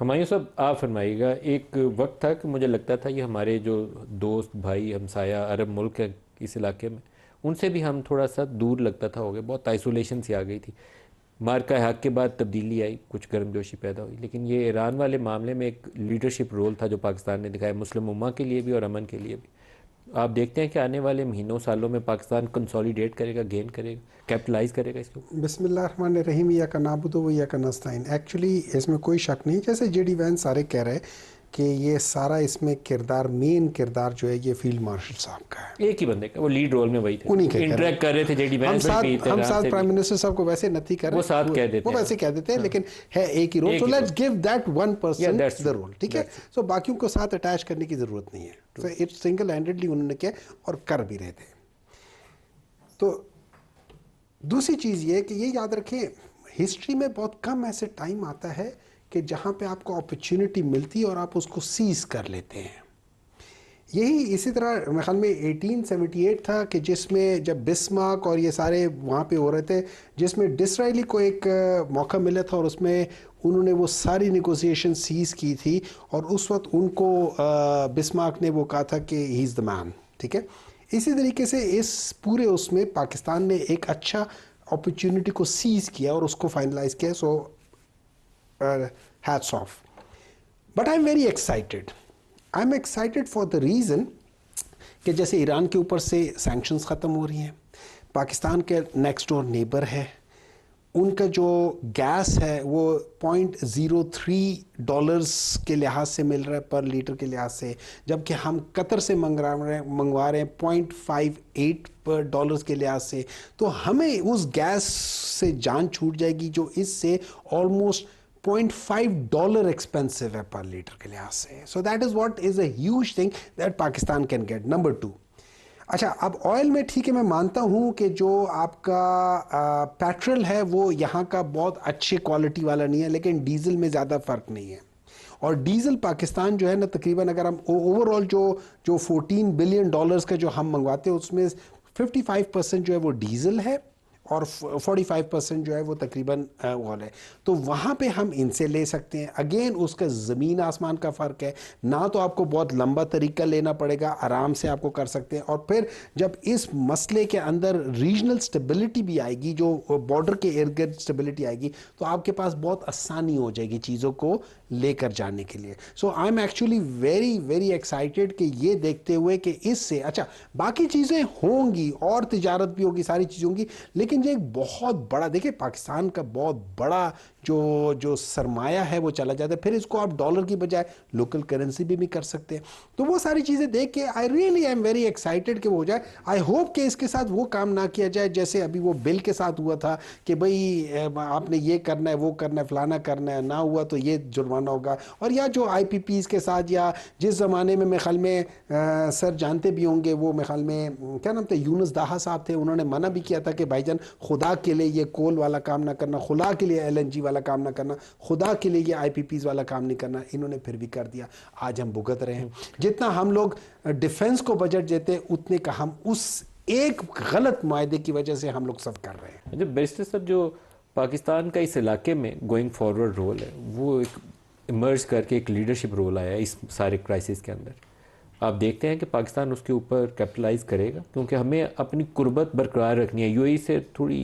हुमायूं साहब, आप फरमाइएगा। एक वक्त था कि मुझे लगता था ये हमारे जो दोस्त भाई हमसाया अरब मुल्क है इस इलाके में, उनसे भी हम थोड़ा सा दूर लगता था, हो गया, बहुत आइसोलेशन सी आ गई थी। मार्का हक के बाद तब्दीली आई, कुछ गर्मजोशी पैदा हुई, लेकिन ये ईरान वाले मामले में एक लीडरशिप रोल था जो पाकिस्तान ने दिखाया, मुस्लिम उम्मा के लिए भी और अमन के लिए भी। आप देखते हैं कि आने वाले महीनों सालों में पाकिस्तान कंसोलिडेट करेगा, गेन करेगा, कैपिटलाइज करेगा इसके ऊपर? बिस्मिल्लाहिर्रहमानिर्रहीम, या का नाबुदो व या का नस्ताइन। एक्चुअली इसमें कोई शक नहीं, जैसे जेडी वैन सारे कह रहे हैं कि ये सारा इसमें किरदार, मेन किरदार जो है ये फील्ड मार्शल साहब का है। एक ही बंदे का, वो लीड रोल में वही थे, उन्हीं के कह रहे इंटरेक्ट कर रहे थे जेडी वैंस में भी, हम तेहरान साथ से भी। प्राइम मिनिस्टर साहब को वैसे नथी कर रहे वो साथ कह देते वो हैं, वैसे कह देते हैं, हाँ। लेकिन है एक ही रोल। एक सो ही let's role. Give that one person that's the true, role, ठीक है। that's true. सो बाकियों को साथ अटैच करने की जरूरत नहीं है। सो इट्स सिंगल हैंडेडली उन्होंने किया और कर भी रहे थे। तो दूसरी चीज़ ये कि ये याद रखें, हिस्ट्री में बहुत कम ऐसे टाइम आता है कि जहाँ पे आपको अपॉर्चुनिटी मिलती है और आप उसको सीज कर लेते हैं। यही इसी तरह मेरे ख्याल में 1878 था कि जिसमें जब बिस्मार्क और ये सारे वहाँ पे हो रहे थे, जिसमें डिसरायली को एक मौका मिला था और उसमें उन्होंने वो सारी नेगोशिएशन सीज की थी। और उस वक्त उनको बिस्मार्क ने वो कहा था कि ही इज़ द मैन, ठीक है। इसी तरीके से इस पूरे उसमें पाकिस्तान ने एक अच्छा अपॉर्चुनिटी को सीज किया और उसको फाइनलाइज किया। So hats off. But I am very excited. I am excited for the reason कि जैसे ईरान के ऊपर से सैंक्शंस ख़त्म हो रही हैं, पाकिस्तान के नेक्स्ट डोर नेबर है, उनका जो गैस है वो $0.03 के लिहाज से मिल रहा है पर लीटर के लिहाज से, जबकि हम कतर से मंगवा रहे हैं $0.58 के लिहाज से। तो हमें उस गैस से जान छूट जाएगी जो इससे ऑलमोस्ट $0.5 एक्सपेंसिव है पर लीटर के लिहाज से। So that is what is a huge thing that Pakistan can get. Number 2, अच्छा, अब ऑयल में ठीक है, मैं मानता हूँ कि जो आपका पेट्रोल है वो यहाँ का बहुत अच्छी क्वालिटी वाला नहीं है, लेकिन डीजल में ज़्यादा फ़र्क नहीं है। और डीजल पाकिस्तान जो है ना, तकरीबन अगर हम ओवरऑल जो $14 बिलियन का जो हम मंगवाते हैं उसमें 55% जो है वो डीजल है और 45% जो है वो तकरीबन ऑयल है। तो वहाँ पे हम इनसे ले सकते हैं। अगेन उसका ज़मीन आसमान का फ़र्क है, ना तो आपको बहुत लंबा तरीका लेना पड़ेगा, आराम से आपको कर सकते हैं। और फिर जब इस मसले के अंदर रीजनल स्टेबिलिटी भी आएगी, जो बॉर्डर के इर्द गिर्द स्टेबिलिटी आएगी, तो आपके पास बहुत आसानी हो जाएगी चीज़ों को लेकर जाने के लिए। So I am actually very very excited कि ये देखते हुए कि इससे अच्छा बाकी चीज़ें होंगी और तिजारत भी होगी, सारी चीज़ें होंगी, लेकिन ये एक बहुत बड़ा, देखिए पाकिस्तान का बहुत बड़ा जो सरमाया है वो चला जाता है। फिर इसको आप डॉलर की बजाय लोकल करेंसी भी कर सकते हैं। तो वो सारी चीज़ें देख के I really am very excited कि वो हो जाए। आई होप कि इसके साथ वो काम ना किया जाए जैसे अभी वो बिल के साथ हुआ था कि भाई आपने ये करना है, वो करना है, फलाना करना है, ना हुआ तो ये जुर्माना होगा। और या जो IPPs के साथ, या जिस ज़माने में मेरे ख्याल में सर जानते भी होंगे, वो मेरे ख्याल में क्या नाम था, यूनुस दाहा साहब थे, उन्होंने मना भी किया था कि भाईजान खुदा के लिए ये कोल वाला काम ना करना, खुदा के लिए LNG वाला काम ना करना, खुदा के लिए ये IPPs वाला काम नहीं करना। इन्होंने फिर भी कर दिया। आज हम भुगत रहे हैं। जितना हम लोग डिफेंस को बजट देते उतने का हम उस एक गलत मुआहदे की वजह से हम लोग सब कर रहे हैं। जो बैरिस्टर साहब, जो पाकिस्तान का इस इलाके में गोइंग फॉरवर्ड रोल है, वो एक इमर्ज करके एक लीडरशिप रोल आया इस सारे क्राइसिस के अंदर। आप देखते हैं कि पाकिस्तान उसके ऊपर कैपिटलाइज करेगा, क्योंकि हमें अपनी कुर्बत बरकरार रखनी है। UAE से थोड़ी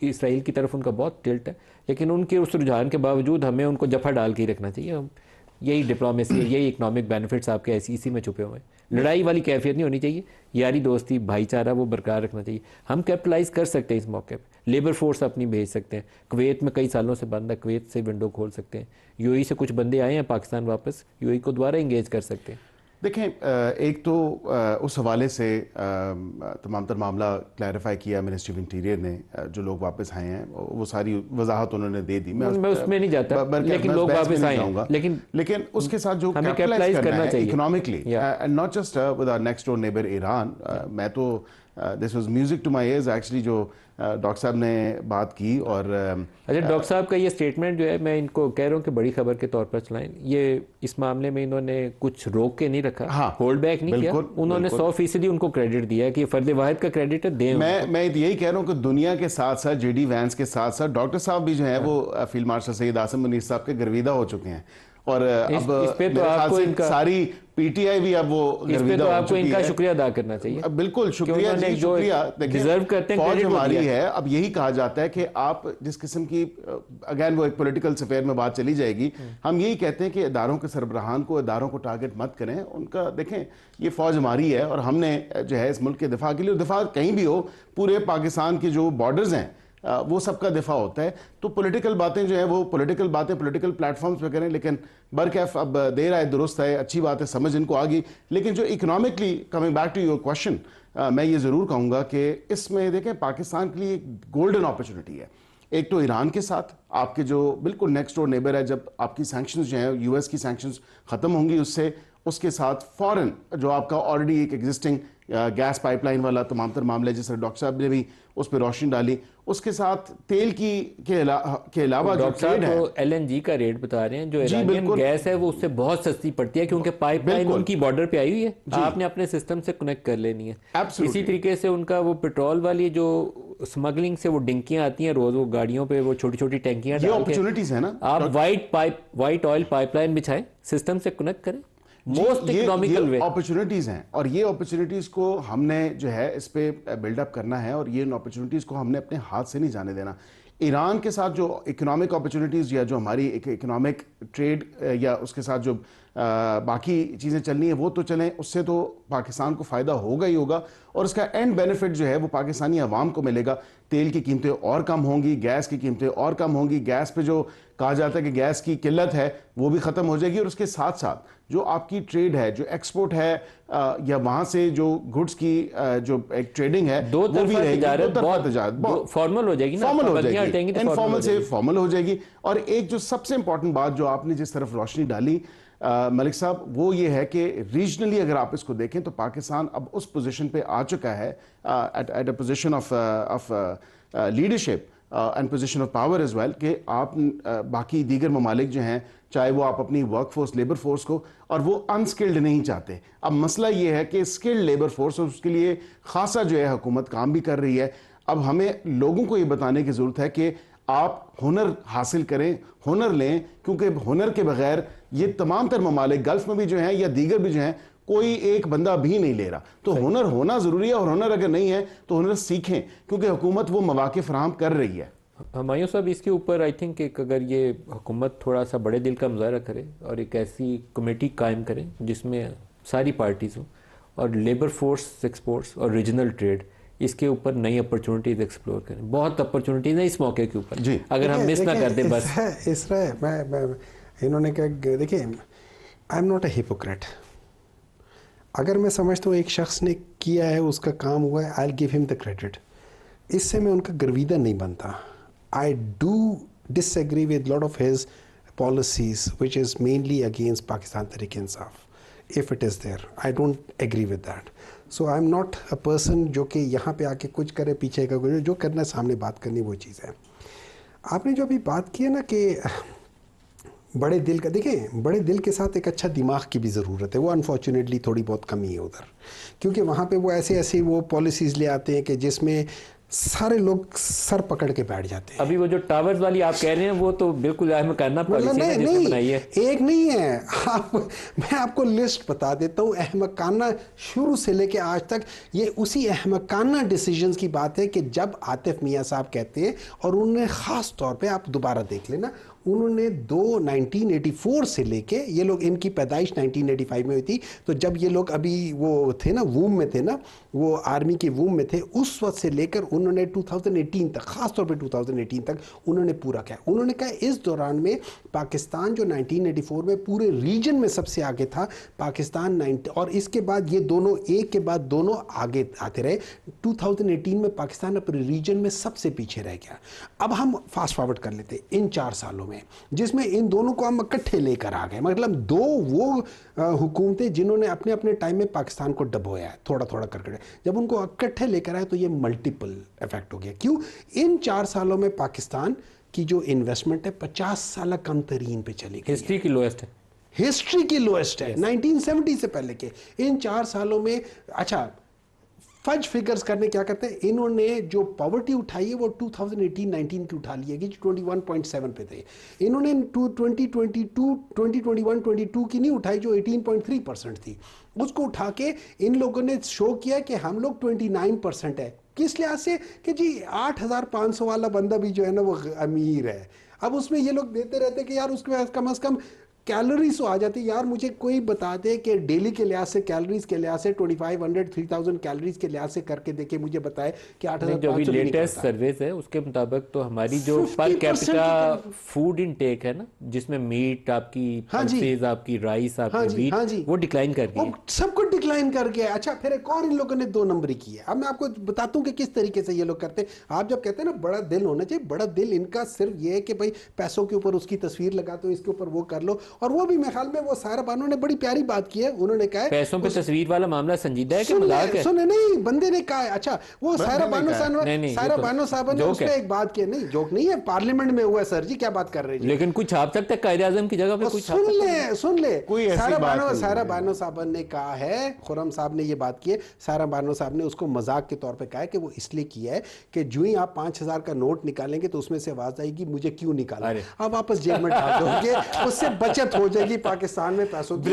इसराइल की तरफ उनका बहुत टिल्ट है, लेकिन उनके उस रुझान के बावजूद हमें उनको जफा डाल के ही रखना चाहिए। हम यही डिप्लोमेसी है, यही इकनॉमिक बेनिफिट्स आपके इसी में छुपे हुए हैं। लड़ाई वाली कैफियत नहीं होनी चाहिए, यारी दोस्ती भाईचारा वो बरकरार रखना चाहिए। हम कैपिटलाइज कर सकते हैं इस मौके पर, लेबर फोर्स अपनी भेज सकते हैं। कुवैत में कई सालों से बंद है, कुवैत से विंडो खोल सकते हैं। UAE से कुछ बंदे आए हैं पाकिस्तान वापस, UAE को दोबारा इंगेज कर सकते हैं। देखें, एक तो उस हवाले से तमाम तर मामला क्लैरिफाई किया मिनिस्ट्री ऑफ इंटीरियर ने। जो लोग वापस आए हैं वो सारी वजाहत उन्होंने दे दी। मैं उसमें नहीं जाता, लेकिन लोग वापस आए हैं, लेकिन उसके साथ जो हमें कैपिटलाइज करना चाहिए economically, and not just with our next door neighbour Iran. मैं तो this was music to my ears actually, जो डॉक्टर साहब ने बात की। और अच्छा, डॉक्टर साहब का ये स्टेटमेंट जो है, मैं इनको कह रहा हूँ कि बड़ी खबर के तौर पर चलाएं। ये इस मामले में इन्होंने कुछ रोक के नहीं रखा, हाँ, होल्ड बैक नहीं किया। उन्होंने 100% उनको क्रेडिट दिया कि फर्द वाहिद का क्रेडिट दें। मैं यही कह रहा हूँ कि दुनिया के साथ साथ JD वैंस के साथ साथ डॉक्टर साहब भी जो है वो फील्ड मार्शल सैयद आसिम मुनीर साहब के गर्विदा हो चुके हैं। और अब इस पे तो मेरे ख्याल आपको से इनका सारी पीटीआई भी अब वो इस पे गर्विदा तो हो आपको चुकी इनका है। शुक्रिया अदा करना चाहिए। बिल्कुल शुक्रिया उन्होंने जी, जो शुक्रिया। देखिए डिजर्व करते हैं फौज क्रेडिट वो हमारी दिया। है। अब यही कहा जाता है कि आप जिस किस्म की, अगेन वो एक पॉलिटिकल अफेयर में बात चली जाएगी, हम यही कहते हैं कि इदारों के सरबराहान को, इदारों को टारगेट मत करें उनका। देखें ये फौज हमारी है और हमने जो है इस मुल्क के दिफा के लिए, दिफा कहीं भी हो, पूरे पाकिस्तान के जो बॉर्डर्स हैं वो सबका दिफा होता है। तो पॉलिटिकल बातें जो है वो पॉलिटिकल बातें पॉलिटिकल प्लेटफॉर्म्स पे करें, लेकिन बरकैफ अब देर आए दुरुस्त है, अच्छी बात है, समझ इनको आ गई। लेकिन जो economically, coming back to your question, मैं ये ज़रूर कहूँगा कि इसमें देखें पाकिस्तान के लिए एक गोल्डन अपॉर्चुनिटी है। एक तो ईरान के साथ आपके जो बिल्कुल नेक्स्ट डोर नेबर है, जब आपकी सैंक्शंस जो है यूएस की सैंक्शंस ख़त्म होंगी उससे, उसके साथ फॉरेन जो आपका ऑलरेडी एक एग्जिस्टिंग गैस पाइपलाइन वाला तमाम तर मामले, जिस तरह डॉक्टर साहब ने भी उस पर रोशनी डाली, उसके साथ तेल की के अलावा जो ट्रेड है, तो एलएनजी का रेट बता रहे हैं, जो जी, इरानियन बिल्कुल। गैस है वो उससे बहुत सस्ती पड़ती है, क्योंकि पाइपलाइन बिल्कुल। उनकी बॉर्डर पे आई हुई है, आपने अपने सिस्टम से कनेक्ट कर लेनी है। Absolutely। इसी तरीके से उनका वो पेट्रोल वाली जो स्मगलिंग से वो डिंकियां आती हैं रोज, वो गाड़ियों पे वो छोटी छोटी टैंकियां ये डाल के अपॉर्चुनिटीज है ना। आप वाइट ऑयल पाइपलाइन बिछाएं, सिस्टम से कनेक्ट करें, मोस्ट ये इकोनॉमिकल वे। अपॉर्चुनिटीज हैं और ये अपॉर्चुनिटीज को हमने जो है इस पे बिल्डअप करना है और ये अपॉर्चुनिटीज को हमने अपने हाथ से नहीं जाने देना। ईरान के साथ जो इकोनॉमिक अपॉर्चुनिटीज या जो हमारी एक इकोनॉमिक ट्रेड या उसके साथ जो बाकी चीज़ें चलनी है वो तो चलें, उससे तो पाकिस्तान को फ़ायदा होगा ही होगा और उसका एंड बेनिफिट जो है वो पाकिस्तानी अवाम को मिलेगा। तेल की कीमतें और कम होंगी, गैस की कीमतें और कम होंगी, गैस पे जो कहा जाता है कि गैस की किल्लत है वो भी ख़त्म हो जाएगी और उसके साथ साथ जो आपकी ट्रेड है, जो एक्सपोर्ट है या वहाँ से जो गुड्स की जो एक ट्रेडिंग है दो वो भी रहेगी। बहुत फॉर्मल हो जाएगी ना, फॉर्मल हो पाबंदियां जाएगी, हटेंगी तो इनफॉर्मल से जाएगी। फॉर्मल हो जाएगी। और एक जो सबसे इंपॉर्टेंट बात जो आपने जिस तरफ रोशनी डाली मलिक साहब, वो ये है कि रीजनली अगर आप इसको देखें तो पाकिस्तान अब उस पोजीशन पे आ चुका है at a position of leadership and position of power as well, कि आप बाकी दीगर ममालिक जो हैं, चाहे वो आप अपनी वर्क फोर्स, लेबर फोर्स को, और वो अनस्किल्ड नहीं चाहते। अब मसला ये है कि स्किल्ड लेबर फोर्स, और उसके लिए खासा जो है हुकूमत काम भी कर रही है। अब हमें लोगों को ये बताने की ज़रूरत है कि आप हुनर हासिल करें, हुनर लें, क्योंकि हुनर के बगैर ये तमाम तर ममालिक गल्फ में भी जो हैं या दीगर भी जो हैं, कोई एक बंदा भी नहीं ले रहा। तो हुनर होना ज़रूरी है और हुनर अगर नहीं है तो हुनर सीखें, क्योंकि हुकूमत वो मौके फराहम कर रही है। हमायूं साहब, इसके ऊपर आई थिंक एक अगर ये हुकूमत थोड़ा सा बड़े दिल का मुजाहरा करे और एक ऐसी कमेटी कायम करे जिसमें सारी पार्टीज हो और लेबर फोर्स एक्सपोर्ट्स और रीजनल ट्रेड, इसके ऊपर नई अपॉर्चुनिटीज एक्सप्लोर करें। बहुत अपॉर्चुनिटीज है इस मौके के ऊपर जी, अगर हम मिस ना कर दें बस। इस मैं इन्होंने क्या, देखिए आई एम नॉट अ हिपोक्रेट। अगर मैं समझता हूँ एक शख्स ने किया है, उसका काम हुआ है, I will give him the credit. इससे मैं उनका गर्विदा नहीं बनता। I do disagree with lot of his policies which is mainly against Pakistan Tehreek Insaf. If it is there, I don't agree with that. So I am not a person जो कि यहाँ पे आके कुछ करे, पीछे का कुछ, जो करना सामने बात करनी वो चीज़ है। आपने जो अभी बात की है ना कि बड़े दिल का, देखिए बड़े दिल के साथ एक अच्छा दिमाग की भी ज़रूरत है। वो अनफॉर्चुनेटली थोड़ी बहुत कमी है उधर, क्योंकि वहाँ पे वो ऐसे वो पॉलिसीज़ ले आते हैं कि जिसमें सारे लोग सर पकड़ के बैठ जाते हैं। अभी वो जो टावर्स वाली आप कह रहे हैं वो तो बिल्कुल अहमकाना पॉलिसी है जिसने बनाई है। एक नहीं है, मैं आपको लिस्ट बता देता हूँ। अहमकाना शुरू से लेके आज तक ये उसी अहमकाना डिसीजंस की बात है कि जब आतिफ मियाँ साहब कहते हैं, और उन्होंने ख़ास तौर पे आप दोबारा देख लेना, उन्होंने 1984 से लेके, ये लोग, इनकी पैदाइश 1985 में हुई थी, तो जब ये लोग अभी वो थे ना, वूम में थे ना, वो आर्मी के वूम में थे, उस वक्त से लेकर उन्होंने 2018 तक, ख़ास तौर पे 2018 तक उन्होंने पूरा किया। उन्होंने कहा इस दौरान में पाकिस्तान जो 1984 में पूरे रीजन में सबसे आगे था, पाकिस्तान और इसके बाद ये दोनों एक के बाद दोनों आगे आते रहे। 2018 में पाकिस्तान अपने रीजन में सबसे पीछे रह गया। अब हम फास्ट फॉरवर्ड कर लेते इन 4 सालों में, जिसमें इन दोनों को हम इकट्ठे लेकर आ गए। मतलब दो वो हुकूमतें जिन्होंने अपने अपने टाइम में पाकिस्तान को डबोया है थोड़ा थोड़ा करके, जब उनको इकट्ठे लेकर आए तो ये मल्टीपल इफेक्ट हो गया। क्यों? इन 4 सालों में पाकिस्तान की जो इन्वेस्टमेंट है 50 साल कम तरीन पे चली गई, हिस्ट्री की लोएस्ट है, हिस्ट्री की लोएस्ट है। 1970 से पहले के इन 4 सालों में, अच्छा फज फिगर्स करने क्या करते हैं, इन्होंने जो पॉवर्टी उठाई है वो 2018-19 की उठा ली है, 21.7 पे थे। इन्होंने 2021-22 की नहीं उठाई जो 18.3% थी, उसको उठा के इन लोगों ने शो किया कि हम लोग 29% है। किस लिहाज से कि जी 8,500 वाला बंदा भी जो है ना वो अमीर है। अब उसमें ये लोग देते रहते कि यार उसके पास कम से कम कैलोरीज तो आ जाती। यार मुझे कोई बता दे कि डेली के लिहाज से, कैलोरीज के लिहाज से 2500-3000 कैलोरीज के लिहाज से करके देखे, मुझे बताए कि 8,500 जो अभी भी नहीं लेटेस्ट करता। सर्वेज है उसके मुताबिक तो हमारी जो पर 50% कैपिटा की फूड इनटेक है ना, जिसमें मीट आपकी, हाँ जी, पल्सेस आपकी, राइस हाँ आपकी, जी, हाँ वीट, जी, वो डिक्लाइन कर गई वो है। सब कुछ डिक्लाइन कर गया। अच्छा फिर एक और इन लोगों ने 2 नंबरी की है। अब मैं आपको बताता हूँ कि किस तरीके से ये लोग करते हैं। आप जब कहते हैं ना बड़ा दिल होना चाहिए, बड़ा दिल इनका सिर्फ ये है कि भाई पैसों के ऊपर उसकी तस्वीर लगा दो, इसके ऊपर वो कर लो। और वो भी मेरे ख्याल में वो सारा बानो ने बड़ी प्यारी बात की है। उन्होंने कहा है पैसों पे तस्वीर वाला मामला संजीदा है कि मजाक है? सुने नहीं, बंदे ने कहा है। अच्छा वो सारा बंदे ने बानो कहा है। साहब, नहीं, ये सारा तो बानो साहब ने जोक उस पर है। एक बात की, नहीं जोक नहीं है, पार्लियामेंट में हुआ है सर जी, क्या बात कर रहे हैं जी। लेकिन कुछ छाप सकता है कायदे आजम की जगह पे, कुछ छाप सकता है? सुन ले कोई ऐसी सारा बात बानो, नहीं सारा है। बानो साहब ने कहा है, खुरम साहब ने ये बात की है, सारा बानो साहब ने उसको मजाक के तौर पे कहा है कि वो इसलिए किया है कि जो ही आप 5,000 का नोट निकालेंगे तो उसमें से आवाज आएगी मुझे क्यों निकाला, अरे। आप वापस जेब में डाल दोगे, उससे बचत हो जाएगी पाकिस्तान में पैसों की।